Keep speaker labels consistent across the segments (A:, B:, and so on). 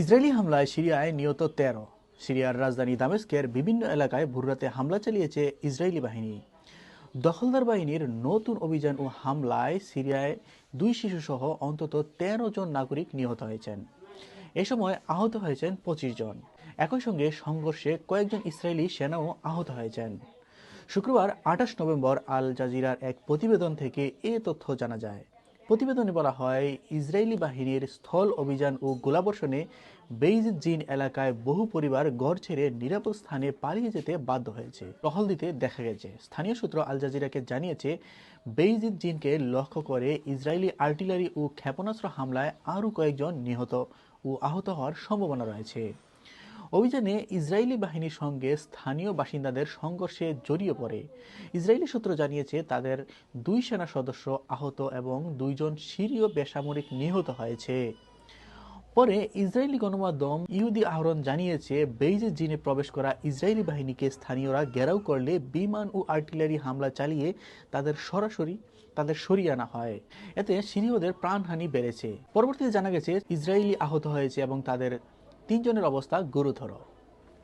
A: Israeli হামলায় সিরিয়ায় নিহত ১৩। সিরিয়ার রাজধানী দামেস্কের বিভিন্ন এলাকায় ভোররাতে হামলা চালিয়েছে ইসরায়েলি বাহিনী। দখলদার বাহিনীর নতুন অভিযান ও হামলায় সিরিয়ায় ২ শিশুসহ অন্তত ১৩ জন নাগরিক নিহত হয়েছেন। এ সময় আহত হয়েছেন ২৫ জন। একই সঙ্গে সংঘর্ষে কয়েকজন ইসরায়েলি সেনাও আহত হয়েছেন। শুক্রবার ২৮ নভেম্বর আল জাজিরার এক প্রতিবেদন থেকে এ তথ্য জানা যায়। প্রতিবেদনে বলা হয়, ইসরায়েলি বাহিনীর স্থল অভিযান ও গোলাবর্ষণে বেইজ জিন এলাকায় বহু পরিবার ঘর ছেড়ে নিরাপদ স্থানে পালিয়ে যেতে বাধ্য হয়েছে। টহল দিতে দেখা গেছে। স্থানীয় সূত্র আল জাজিরাকে জানিয়েছে, বেইজ জিনকে লক্ষ্য করে ইসরায়েলি আর্টিলারি ও ক্ষেপণাস্ত্র হামলায় আরও কয়েকজন নিহত ও আহত হওয়ার সম্ভাবনা রয়েছে। অভিযানে ইসরায়েলি বাহিনীর সঙ্গে স্থানীয় বাসিন্দাদের সংঘর্ষে জড়িয়ে পড়ে। ইসরায়েলি সূত্র জানিয়েছে, তাদের ২ সেনা সদস্য আহত এবং ২ জন সিরীয় বেসামরিক নিহত হয়েছে। পরে ইসরায়েলি গণমাধ্যম ইহুদি আহরণ জানিয়েছে, বেইজে জিনে প্রবেশ করা ইসরায়েলি বাহিনীকে স্থানীয়রা ঘেরাও করলে বিমান ও আর্টিলারি হামলা চালিয়ে তাদের সরিয়ে আনা হয়। এতে সিরীয়দের প্রাণহানি বেড়েছে। পরবর্তীতে জানা গেছে, ইসরায়েলি আহত হয়েছে এবং তাদের ৩ জনের অবস্থা গুরুতর।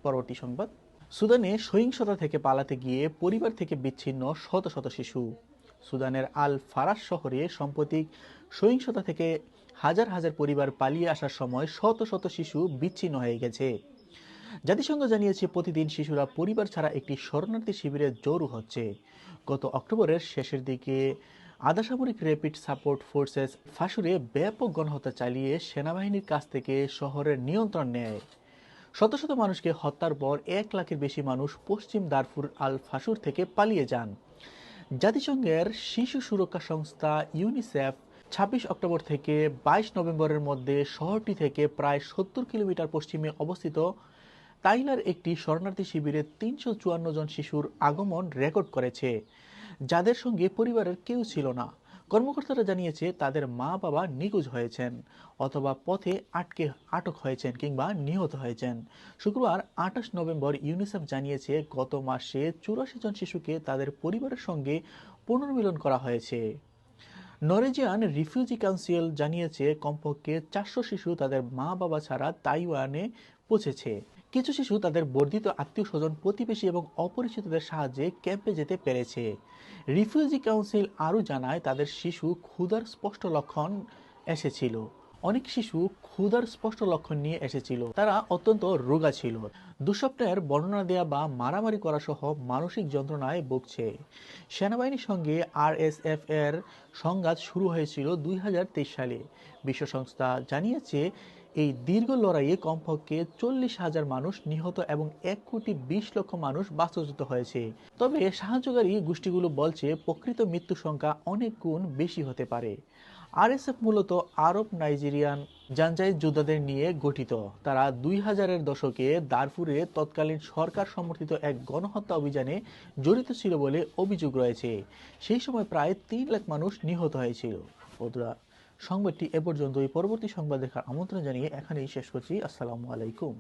A: পরবর্তী সংবাদ। সুদানে সহিংসতা থেকে পালাতে গিয়ে পরিবার থেকে বিচ্ছিন্ন শত শত শিশু। সুদানের আল ফারাস শহরে সাম্প্রতিক সহিংসতা থেকে হাজার হাজার পরিবার পালিয়ে আসার সময় শত শত শিশু বিচ্ছিন্ন হয়ে গেছে। জাতিসংঘ জানিয়েছে, প্রতিদিন শিশুরা পরিবার ছাড়া একটি শরণার্থী শিবিরে জড়ো হচ্ছে। গত অক্টোবরের শেষের দিকে আধাসামরিক র্যাপিড সাপোর্ট ফোর্সেস ফাসুরে ব্যাপক গণহত্যা চালিয়ে সেনাবাহিনীর কাছ থেকে শহরের নিয়ন্ত্রণ নেয়। শত শত মানুষকে হত্যার পর ১ লাখের বেশি মানুষ পশ্চিম দারফুর আল ফাসুর থেকে পালিয়ে যান। জাতিসংঘের শিশু সুরক্ষা সংস্থা ইউনিসেফ ২৬ অক্টোবর থেকে ২২ নভেম্বরের মধ্যে শহরটি থেকে প্রায় ৭০ কিলোমিটার পশ্চিমে অবস্থিত তাইলার একটি শরণার্থী শিবিরে ৩৫৪ জন শিশুর আগমন রেকর্ড করেছে, যাদের সঙ্গে পরিবারের কেউ ছিল না। কর্মকর্তারা জানিয়েছে, তাদের মা বাবা নিখোঁজ হয়েছেন অথবা পথে আটক হয়েছেন কিংবা নিহত হয়েছেন। শুক্রবার ২৮ নভেম্বর ইউনিসেফ জানিয়েছে, গত মাসে ৮৪ জন শিশুকে তাদের পরিবারের সঙ্গে পুনর্মিলন করা হয়েছে। নরওয়েজিয়ান রিফিউজি কাউন্সিল জানিয়েছে, কমপক্ষে ৪০০ শিশু তাদের মা বাবা ছাড়া তাইওয়ানে পৌঁছেছে। কিছু শিশু তাদের বর্ধিত আত্মীয় স্বজন, প্রতিবেশী এবং অপরিচিতদের সাহায্যে ক্যাম্পে যেতে পেরেছে। রিফিউজি কাউন্সিল আরও জানায়, তাদের শিশু ক্ষুধার স্পষ্ট লক্ষণ এসেছিল। অনেক শিশু ক্ষুধার স্পষ্ট লক্ষণ নিয়ে এসেছিল। তারা অত্যন্ত রোগা ছিল, দুঃস্বপ্নের বর্ণনা দেয়া বা মারামারি করা সহ মানসিক যন্ত্রণায় ভুগছে। সেনাবাহিনীর সঙ্গে আরএসএফ এর সংঘাত শুরু হয়েছিল ২০২৩ সালে। বিশ্ব সংস্থা জানিয়েছে, এই দীর্ঘ লড়াইয়ে কমপক্ষে ৪০,০০০ মানুষ নিহত এবং ১,২০,০০,০০০ মানুষ বাস্তুচ্যুত হয়েছে। তবে সাহায্যকারী গোষ্ঠীগুলো বলছে, প্রকৃত মৃত্যু সংখ্যা অনেক গুণ বেশি হতে পারে। আরএসএফ মূলত আরব নাইজেরিয়ান জানজাইদ যোদ্ধাদের নিয়ে গঠিত। তারা ২০০০-এর দশকে দারফুরে তৎকালীন সরকার সমর্থিত এক গণহত্যা অভিযানে জড়িত ছিল বলে অভিযোগ রয়েছে। সেই সময় প্রায় ৩ লাখ মানুষ নিহত হয়েছিল। বন্ধুরা, সংবাদটি এ পর্যন্তই। পরবর্তী সংবাদ দেখার আমন্ত্রণ জানিয়ে এখানেই শেষ করছি। আসসালামু আলাইকুম।